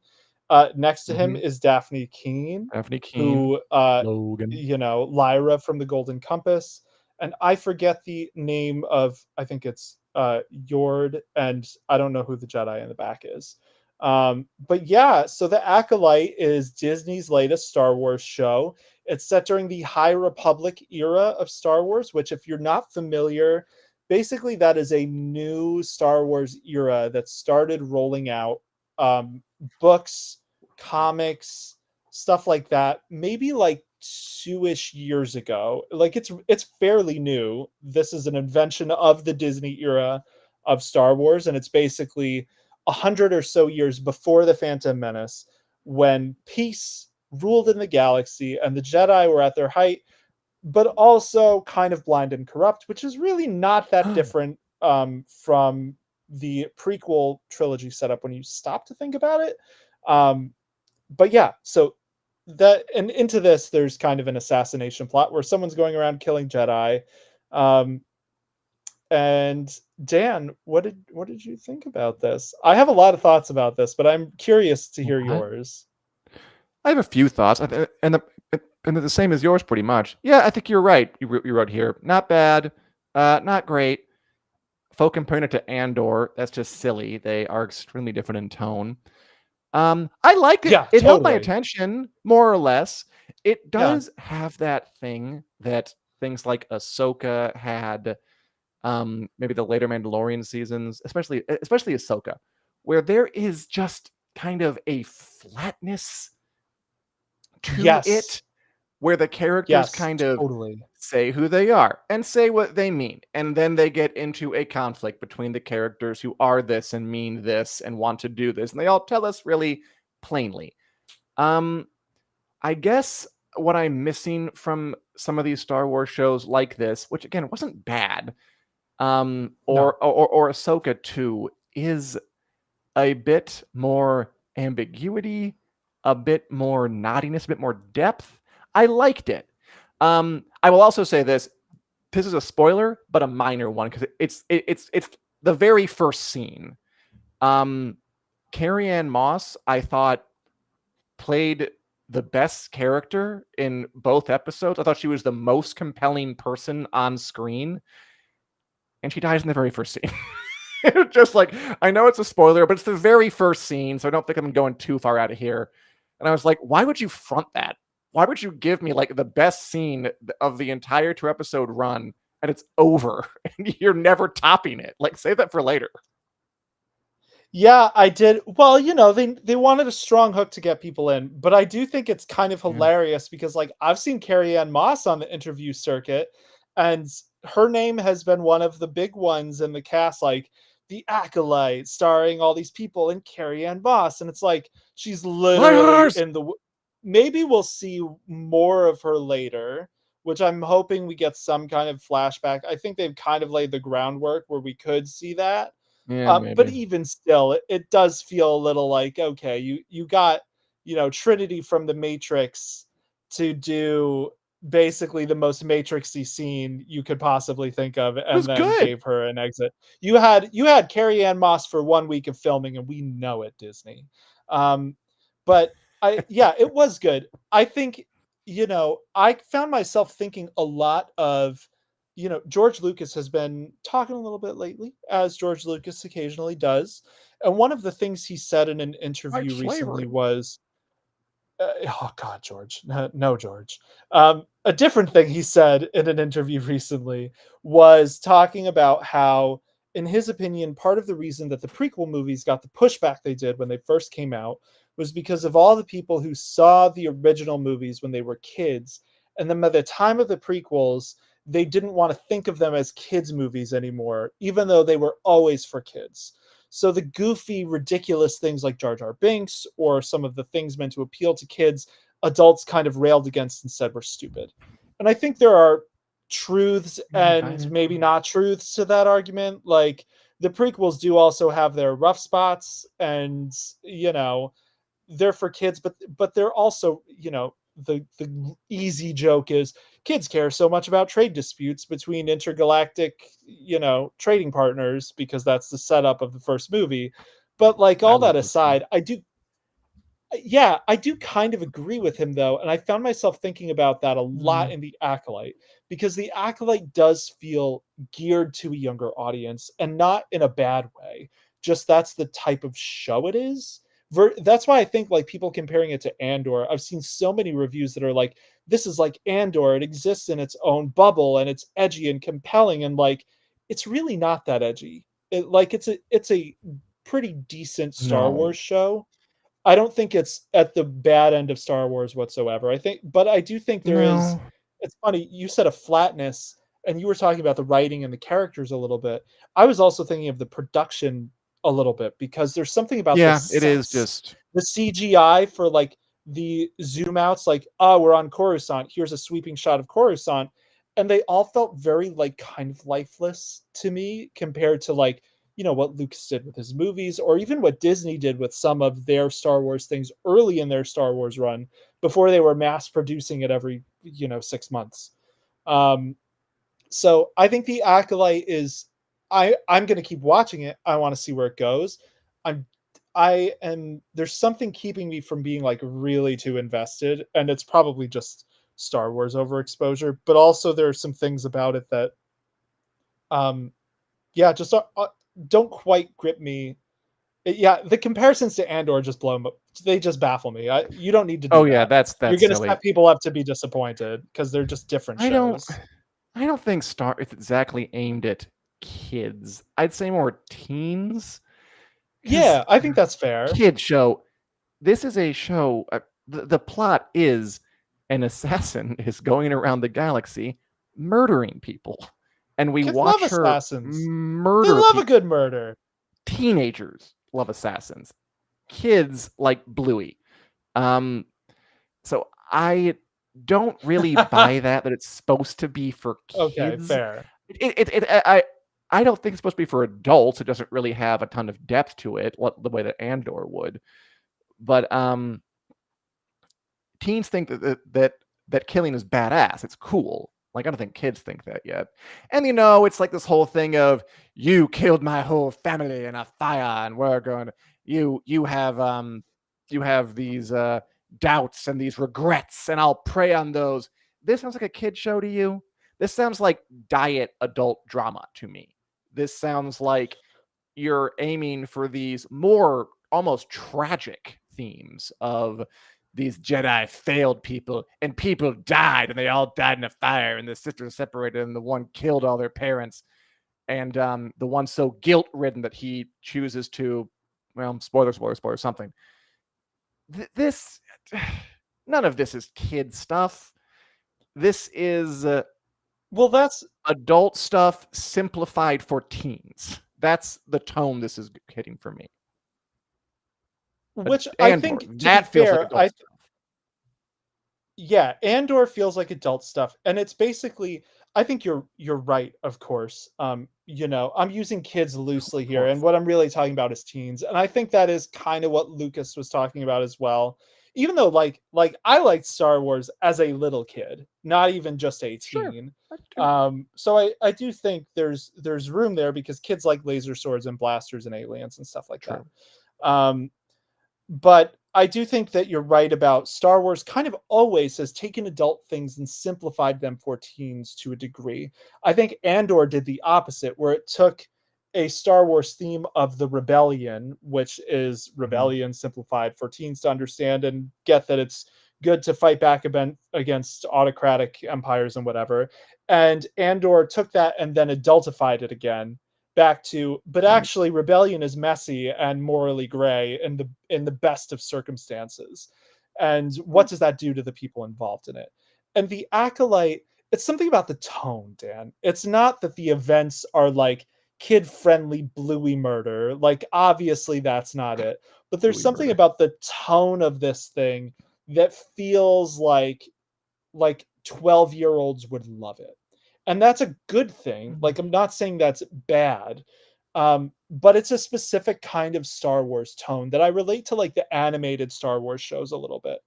Next to him Mhm. is Daphne Keane, Anthony Keane, who Logan. Lyra from the Golden Compass, and I forget the name of, I think it's Yord, and I don't know who the Jedi in the back is. But yeah, so the Acolyte is Disney's latest Star Wars show. It's set during the High Republic era of Star Wars, which, if you're not familiar, basically that is a new Star Wars era that started rolling out books, comics, stuff like that, maybe like 2-ish years ago. Like it's fairly new. This is an invention of the Disney era of Star Wars, and it's basically 100 or so years before the Phantom Menace, when peace ruled in the galaxy and the Jedi were at their height, but also kind of blind and corrupt, which is really not that different from the prequel trilogy setup when you stop to think about it. Um, but yeah, so that, and into this, there's kind of an assassination plot where someone's going around killing Jedi. Um, and Dan, what did you think about this? I have a lot of thoughts about this, but I'm curious to hear What? yours. I have a few thoughts, and they're the same as yours, pretty much. Yeah, I think you're right. You wrote here, not bad, not great. Folk comparing it to Andor, that's just silly. They are extremely different in tone. I liked it. Yeah, It held my totally. attention, more or less. It Yeah. does have that thing that things like Ahsoka had, maybe the later Mandalorian seasons, especially Ahsoka, where there is just kind of a flatness to Yes. it, where the characters Yes, kind of totally. say who they are and say what they mean. And then they get into a conflict between the characters who are this and mean this and want to do this. And they all tell us really plainly. Um, I guess what I'm missing from some of these Star Wars shows like this, which again wasn't bad, No. or Ahsoka too, is a bit more ambiguity, a bit more naughtiness, a bit more depth. I liked it. I will also say this: this is a spoiler, but a minor one because it's the very first scene. Carrie Ann Moss, I thought played the best character in both episodes. I thought she was the most compelling person on screen, and she dies in the very first scene. Just like, I know it's a spoiler, but it's the very first scene, so I don't think I'm going too far out of here. And I was like, why would you front that? Why would you give me like the best scene of the entire 2 episode run and it's over and you're never topping it? Like, save that for later. Yeah, I did. Well, they wanted a strong hook to get people in, but I do think it's kind of Yeah. hilarious because like I've seen Carrie Ann Moss on the interview circuit, and her name has been one of the big ones in the cast, like the Acolyte, starring all these people, and Carrie Ann Moss, and it's like she's literally Spoilers! in the. Maybe we'll see more of her later, which I'm hoping we get some kind of flashback. I think they've kind of laid the groundwork where we could see that. Yeah, But maybe. even still, it does feel a little like, okay, you got, Trinity from the Matrix to do basically the most Matrixy scene you could possibly think of, It was and then good. gave her an exit. You had Carrie Ann Moss for 1 week of filming, and we know it, Disney. Um, but yeah, it was good. I think, I found myself thinking a lot of, George Lucas has been talking a little bit lately, as George Lucas occasionally does. And one of the things he said in an Like interview recently slavery. was, oh God, George, no, George. A different thing he said in an interview recently was talking about how, in his opinion, part of the reason that the prequel movies got the pushback they did when they first came out was because of all the people who saw the original movies when they were kids, and then by the time of the prequels, they didn't want to think of them as kids' movies anymore, even though they were always for kids. So the goofy, ridiculous things like Jar Jar Binks or some of the things meant to appeal to kids, adults kind of railed against and said were stupid. And I think there are truths and maybe not truths to that argument. Like the prequels do also have their rough spots, and they're for kids, but they're also, the easy joke is kids care so much about trade disputes between intergalactic, trading partners, because that's the setup of the first movie. But like I all that love those things. aside, I do kind of agree with him though, and I found myself thinking about that a lot in the Acolyte, because the Acolyte does feel geared to a younger audience, and not in a bad way. Just that's the type of show it is. That's why I think like people comparing it to Andor. I've seen so many reviews that are like, "This is like Andor. It exists in its own bubble, and it's edgy and compelling." And like, it's really not that edgy. It's a pretty decent Star No. Wars show. I don't think it's at the bad end of Star Wars whatsoever. But I do think there is. No. It's funny, you said a flatness, and you were talking about the writing and the characters a little bit. I was also thinking of the production a little bit, because there's something about the Yeah, it is sets, just the CGI for like the zoom outs, like, oh, we're on Coruscant. Here's a sweeping shot of Coruscant. And they all felt very like kind of lifeless to me compared to like, what Lucas did with his movies, or even what Disney did with some of their Star Wars things early in their Star Wars run, before they were mass producing it every 6 months. Um, so I think the Acolyte is. I'm going to keep watching it. I want to see where it goes. I'm I am There's something keeping me from being like really too invested, and it's probably just Star Wars overexposure, but also there are some things about it that um yeah, just don't quite grip me. Yeah, the comparisons to Andor just blow them up. They just baffle me. You don't need to oh do yeah, that. You're that's going to silly. set people up to be disappointed because they're just different I don't shows. I don't think Star it's exactly aimed at kids. I'd say more teens, because Yeah, I think that's fair. kid show. This is a show. The plot is an assassin is going around the galaxy murdering people, and we Kids love watch her assassins. They murder love a people. good murder. Teenagers love assassins. Kids like Bluey. Um, so I don't really buy that it's supposed to be for Okay, kids. fair. I don't think it's supposed to be for adults. It doesn't really have a ton of depth to it, the way that Andor would. But teens think that killing is badass. It's cool. Like, I don't think kids think that yet. And it's like this whole thing of, you killed my whole family in a fire, and we're going to you have these doubts and these regrets, and I'll prey on those. This sounds like a kid show to you. This sounds like diet adult drama to me. This sounds like you're aiming for these more almost tragic themes of these Jedi failed people and people died and they all died in a fire and the sisters separated and the one killed all their parents and the one so guilt ridden that he chooses to, well, spoiler, something. This, none of this is kid stuff. This is Well, that's adult stuff simplified for teens. That's the tone this is hitting for me. which I Andor, think, to be that feels like fair, adult stuff. Yeah, Andor feels like adult stuff, and it's basically, I think you're right, of course. I'm using kids loosely here, and course. what I'm really talking about is teens, and I think that is kind of what Lucas was talking about as well. Even though, I liked Star Wars as a little kid, not even just a Sure. teen. So I do think there's room there because kids like laser swords and blasters and aliens and stuff like True. that. But I do think that you're right about Star Wars kind of always has taken adult things and simplified them for teens to a degree. I think Andor did the opposite, where it took a Star Wars theme of the rebellion, which is rebellion simplified for teens to understand and get that it's good to fight back against autocratic empires and whatever. And Andor took that and then adultified it again back to, but actually rebellion is messy and morally gray in the best of circumstances. And what does that do to the people involved in it? And the Acolyte, it's something about the tone, Dan. It's not that the events are like kid-friendly bluey murder. Like, obviously that's not it. But there's Bluey something murder. about the tone of this thing that feels like 12-year-olds would love it. And that's a good thing. Like, I'm not saying that's bad. But it's a specific kind of Star Wars tone that I relate to, like, the animated Star Wars shows a little bit.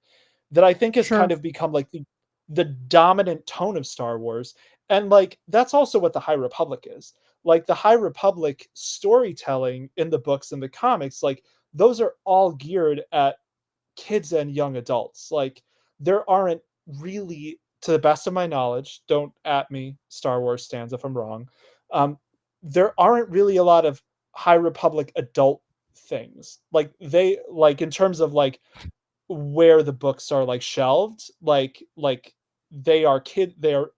That I think has Sure. kind of become like the dominant tone of Star Wars. And like that's also what the High Republic is. Like the High Republic storytelling in the books and the comics, like those are all geared at kids and young adults. Like there aren't really, to the best of my knowledge, don't at me, Star Wars stands if I'm wrong. There aren't really a lot of High Republic adult things. Like they like in terms of like where the books are like shelved, like they are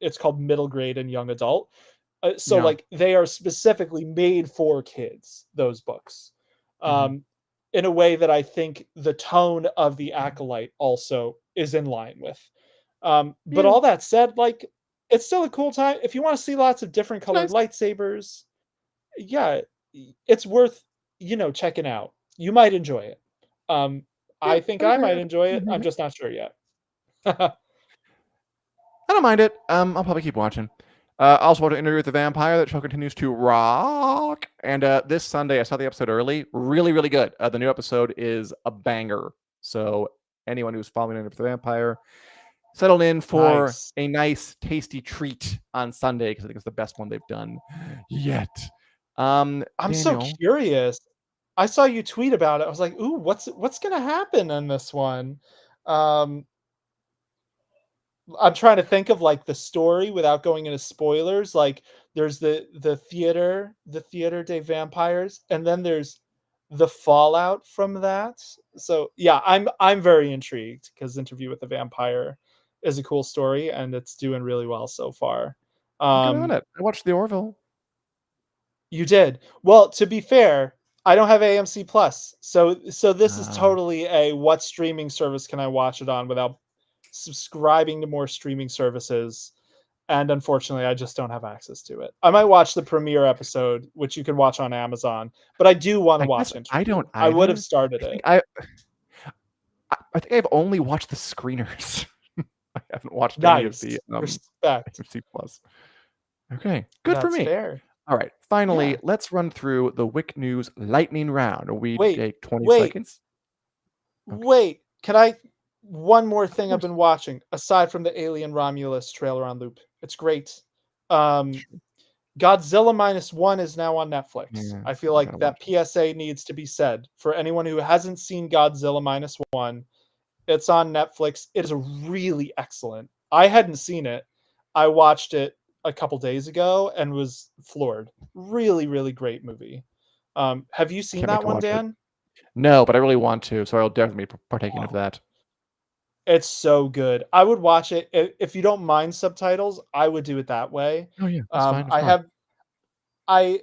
it's called middle grade and young adult. So Yeah. like they are specifically made for kids, those books. In a way that I think the tone of the Acolyte also is in line with. But all that said, like it's still a cool time. If you want to see lots of different colored Nice. lightsabers, yeah, it's worth, checking out. You might enjoy it. Yeah, I think I I agree. might enjoy it. Mhm. I'm just not sure yet. I don't mind it. I'll probably keep watching. Also want to interview with the vampire. That show continues to rock. And this Sunday, I saw the episode early. Really, really good. The new episode is a banger. So anyone who's following Interview with the Vampire, settle in for Nice. a nice, tasty treat on Sunday because I think it's the best one they've done yet. I'm so Daniel, curious. I saw you tweet about it. I was like, "Ooh, what's gonna happen in this one?" Um, I'm trying to think of like the story without going into spoilers. Like, there's the theater des vampires, and then there's the fallout from that. So yeah, I'm very intrigued because Interview with the Vampire is a cool story and it's doing really well so far. good on Um, it. I watched The Orville. You did. Well, to be fair, I don't have AMC Plus. So this is Ah, totally a what streaming service can I watch it on without subscribing to more streaming services. And unfortunately, I just don't have access to it. I might watch the premiere episode, which you can watch on Amazon, but I do want to I guess watch I Interview. don't I would have either. started I think it. I think I've only watched the screeners. I haven't watched any of the Nice. Respect. AMC Plus. Okay, good for That's me. fair. All right, finally, Yeah. let's run through the WiC News Lightning Round. We Wait, take 20 wait, seconds. Okay, wait. Can I one more of thing I've course. been watching aside from the Alien Romulus trailer on loop. It's great. Um Sure. Godzilla minus one is now on Netflix. Yeah, I feel I like gotta that watch it. PSA needs to be said for anyone who hasn't seen Godzilla minus one. It's on Netflix. It is really excellent. I hadn't seen it. I watched it a couple days ago and was floored. Really, really great movie. Have you seen Can't wait that to one, watch it. Dan? No, but I really want to, so I'll definitely be partaking of Oh, that. it's so good. I would watch it if you don't mind subtitles. I would do it that way. Oh yeah, that's fine. Of I course. have I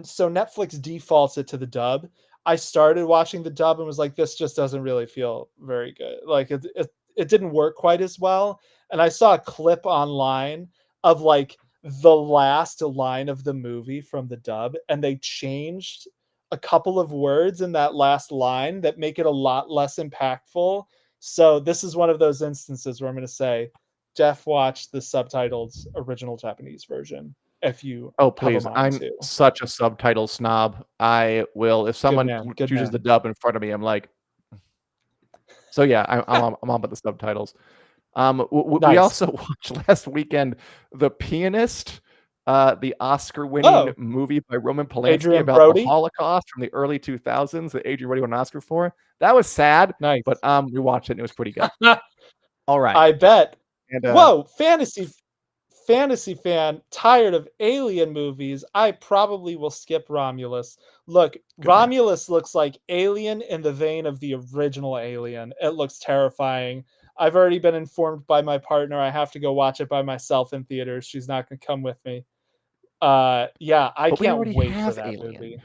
so Netflix defaults it to the dub. I started watching the dub and was like, this just doesn't really feel very good. Like it didn't work quite as well. And I saw a clip online of like the last line of the movie from the dub, and they changed a couple of words in that last line that make it a lot less impactful. So this is one of those instances where I'm going to say, Jeff, watch the subtitled original Japanese version if you Oh have a please, mind I'm to. such a subtitle snob. I will if Good someone man. Good chooses the man. dub in front of me, I'm like, so yeah, I'm on with the subtitles. We Nice. also watched last weekend The Pianist, the Oscar-winning Oh, movie by Roman Polanski Adrian about the Brody. Holocaust from the early 2000s that Adrian Brody won an Oscar for. That was sad, but Nice. we watched it and it was pretty good. All right, I bet. and Whoa, fantasy fan, tired of alien movies. I probably will skip Romulus. Look, good man. Romulus looks like Alien in the vein of the original Alien. It looks terrifying. I've already been informed by my partner I have to go watch it by myself in theaters. She's not going to come with me. Yeah, I But we can't already wait for have that movie. Alien.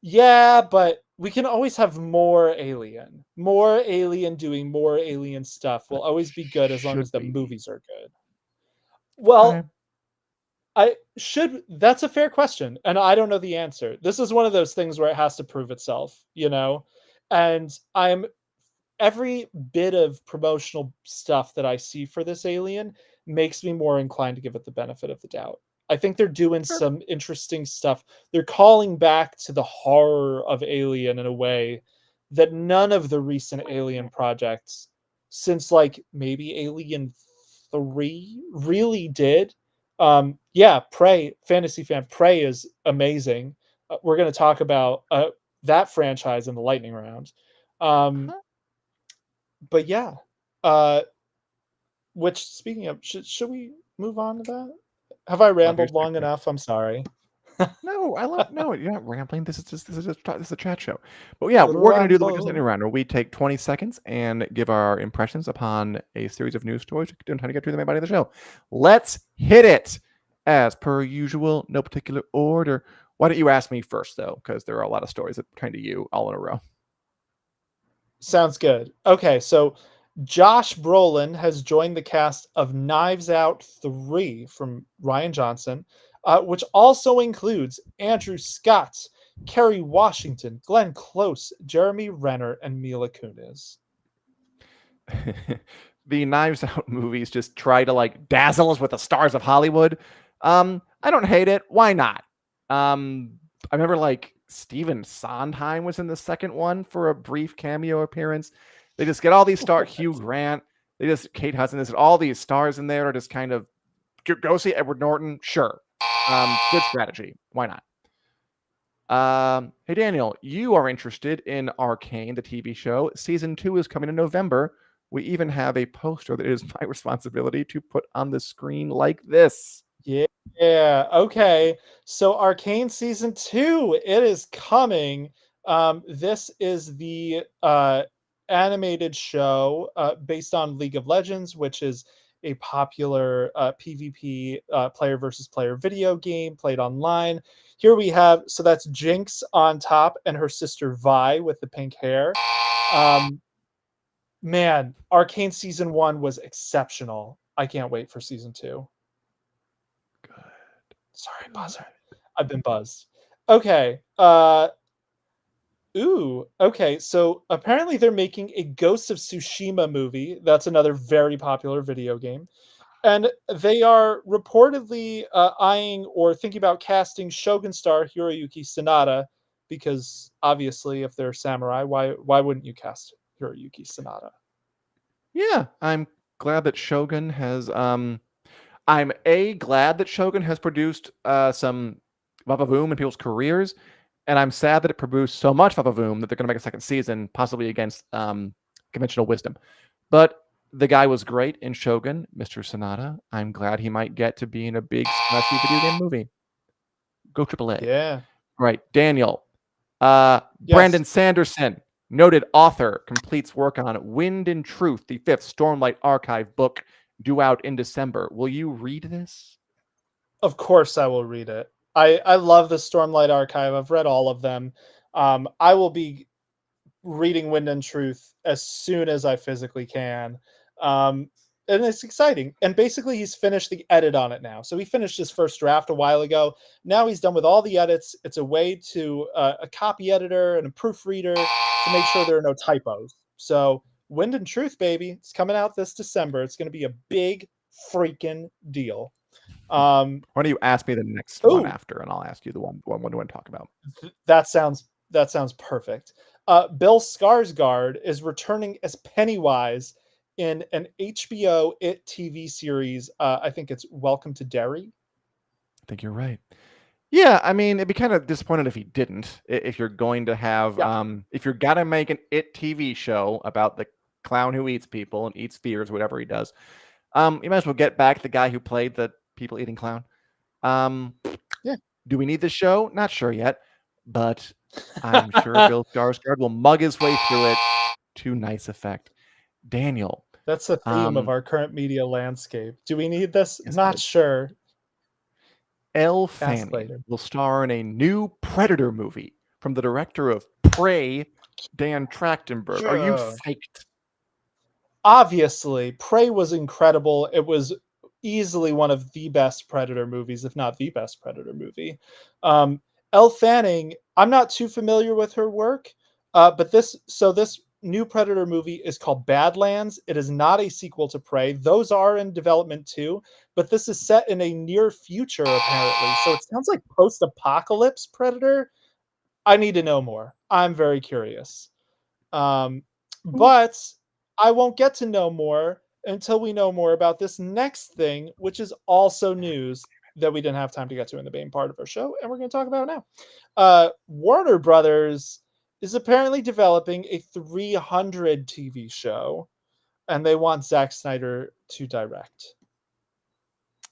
Yeah, but we can always have more Alien. More Alien doing more Alien stuff will That always be good as long as should the be. movies are good. Okay. Well, I should that's a fair question, and I don't know the answer. This is one of those things where it has to prove itself, you know? And I'm every bit of promotional stuff that I see for this Alien makes me more inclined to give it the benefit of the doubt. I think they're doing Sure. some interesting stuff. They're calling back to the horror of Alien in a way that none of the recent Alien projects since like maybe Alien 3 really did. Yeah, Prey, fantasy fan, Prey is amazing. We're going to talk about that franchise in the lightning round. Um, Huh? but yeah, uh, which speaking of, should we move on to that? Have I Love your rambled long segue. enough? I'm sorry. No, I love no, you're not rambling. This is a chat show. But yeah, we're gonna do the WiC News Lightning Ramble. Round where we take 20 seconds and give our impressions upon a series of news stories. We don't try to get through them by the show. Let's hit it. As per usual, no particular order. Why don't you ask me first though? Because there are a lot of stories that kind of you all in a row. Sounds good. Okay, so Josh Brolin has joined the cast of Knives Out 3 from Ryan Johnson, which also includes Andrew Scott, Kerry Washington, Glenn Close, Jeremy Renner, and Mila Kunis. The Knives Out movies just try to like dazzle us with the stars of Hollywood. I don't hate it. Why not? I remember like Stephen Sondheim was in the second one for a brief cameo appearance. They just get all these stars. Hugh Grant. They just Kate Hudson. There's all these stars in there. Are just kind of go see Edward Norton. Sure. Good strategy. Why not? Hey Daniel, you are interested in Arcane, the TV show. Season 2 is coming in November. We even have a poster that is my responsibility to put on the screen like this. Yeah. Okay. So Arcane season 2, it is coming. This is the animated show based on League of Legends, which is a popular PvP player versus player video game played online. Here we have so that's Jinx on top and her sister Vi with the pink hair. Um, man, Arcane season 1 was exceptional. I can't wait for season 2. Good. Sorry, Good. buzzer. I've been buzzed. Okay. Okay. So apparently they're making a Ghost of Tsushima movie. That's another very popular video game. And they are reportedly eyeing or thinking about casting Shogun star Hiroyuki Sanada, because obviously, if they're samurai, why wouldn't you cast Hiroyuki Sanada? Yeah, I'm glad that Shogun has I'm glad that Shogun has produced some Vavavoom in people's careers, and I'm sad that it produced so much Vavavoom that they're going to make a second season, possibly against conventional wisdom. But the guy was great in Shogun, Mr. Sonata. I'm glad he might get to be in a big splashy video game movie. Go AAA. Yeah. Right, Daniel. Yes. Brandon Sanderson, noted author, completes work on Wind and Truth, the 5th Stormlight Archive book, due out in December. Will you read this? Of course I will read it. I love the Stormlight Archive. I've read all of them. I will be reading Wind and Truth as soon as I physically can. And it's exciting. And basically, he's finished the edit on it now. So he finished his first draft a while ago. Now he's done with all the edits. It's a way to a copy editor and a proofreader to make sure there are no typos. So Wind and Truth, baby, it's coming out this December. It's going to be a big freaking deal. Why don't you ask me the next one after, and I'll ask you the one we want to talk about. That sounds perfect. Bill Skarsgård is returning as Pennywise in an HBO It TV series. I think it's Welcome to Derry. I think you're right. Yeah, I mean, it'd be kind of disappointed if he didn't. If you're going to have, if you're gonna make an It TV show about the clown who eats people and eats fears, whatever he does, you might as well get back the guy who played the people eating clown. Yeah. Do we need the show? Not sure yet, but I'm sure Bill Skarsgård will mug his way through it to nice effect. Daniel. That's the theme of our current media landscape. Do we need this? Yes, Not sure. Elle Fanning will star in a new Predator movie from the director of Prey, Dan Trachtenberg. Are you psyched? Obviously, Prey was incredible. It was easily one of the best Predator movies, if not the best Predator movie. Elle Fanning, I'm not too familiar with her work, but this new Predator movie is called Badlands. It is not a sequel to Prey. Those are in development too, but this is set in a near future apparently. So it sounds like post-apocalypse Predator. I need to know more. I'm very curious. But I won't get to know more until we know more about this next thing, which is also news that we didn't have time to get to in the main part of our show, and we're going to talk about it now. Warner Brothers is apparently developing a 300 TV show, and they want Zack Snyder to direct.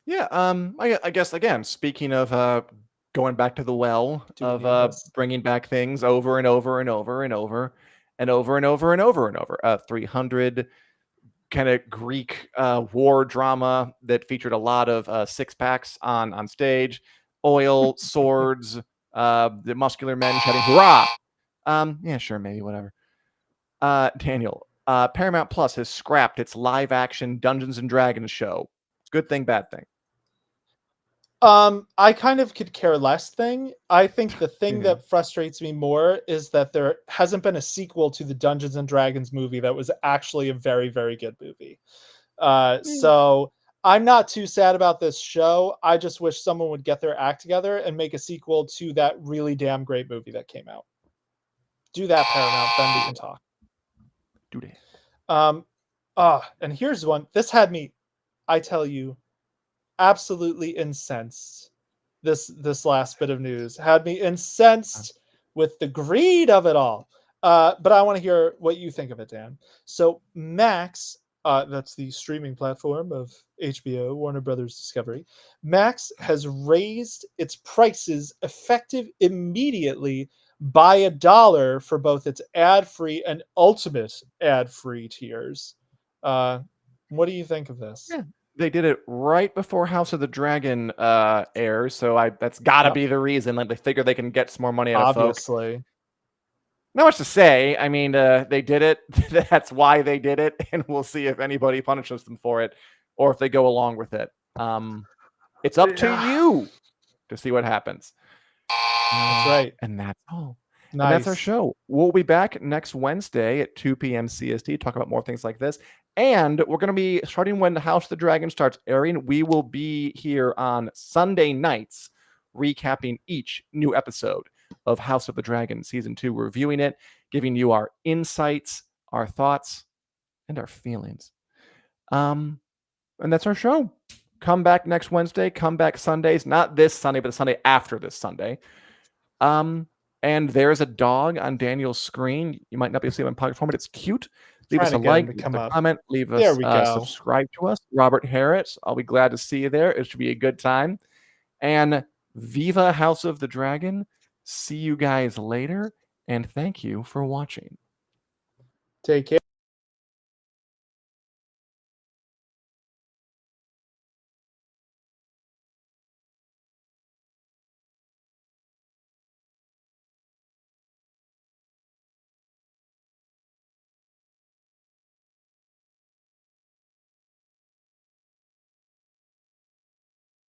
Yeah, I guess, again, speaking of going back to the well of bringing back things over and over and over and over and over and over and over and over. 300 kind of Greek war drama that featured a lot of six-packs on stage, oil, swords, the muscular men shouting, hurrah! Yeah, sure, maybe, whatever. Daniel, Paramount Plus has scrapped its live-action Dungeons & Dragons show. It's a good thing, bad thing. I kind of could care less thing. I think the thing that frustrates me more is that there hasn't been a sequel to the Dungeons and Dragons movie that was actually a very, very good movie. So I'm not too sad about this show. I just wish someone would get their act together and make a sequel to that really damn great movie that came out. Do that, Paramount, then we can talk. Do that. And here's one. This had me, I tell you, absolutely incensed. This last bit of news had me incensed with the greed of it all. But I want to hear what you think of it, Dan. So Max, that's the streaming platform of HBO, Warner Brothers Discovery. Max has raised its prices effective immediately by $1 for both its ad-free and ultimate ad-free tiers. What do you think of this? Yeah. They did it right before House of the Dragon airs, so that's got to be the reason. Like, they figure they can get some more money out of folks. Obviously. Not much to say. I mean, they did it. That's why they did it, and we'll see if anybody punishes them for it or if they go along with it. It's up to you to see what happens. That's right. And that's all. Nice. And that's our show. We'll be back next Wednesday at 2 p.m. CST, talk about more things like this. And we're going to be starting when the House of the Dragon starts airing. We will be here on Sunday nights recapping each new episode of House of the Dragon Season 2, reviewing it, giving you our insights, our thoughts, and our feelings. And that's our show. Come back next Wednesday. Come back Sundays. Not this Sunday, but the Sunday after this Sunday. And there's a dog on Daniel's screen. You might not be able to see it in pocket form, but it's cute. Leave us a Trying to get him like, to leave come us a up. comment, leave There us we go. subscribe to us. Robert Harris, I'll be glad to see you there. It should be a good time. And Viva House of the Dragon. See you guys later, and thank you for watching. Take care.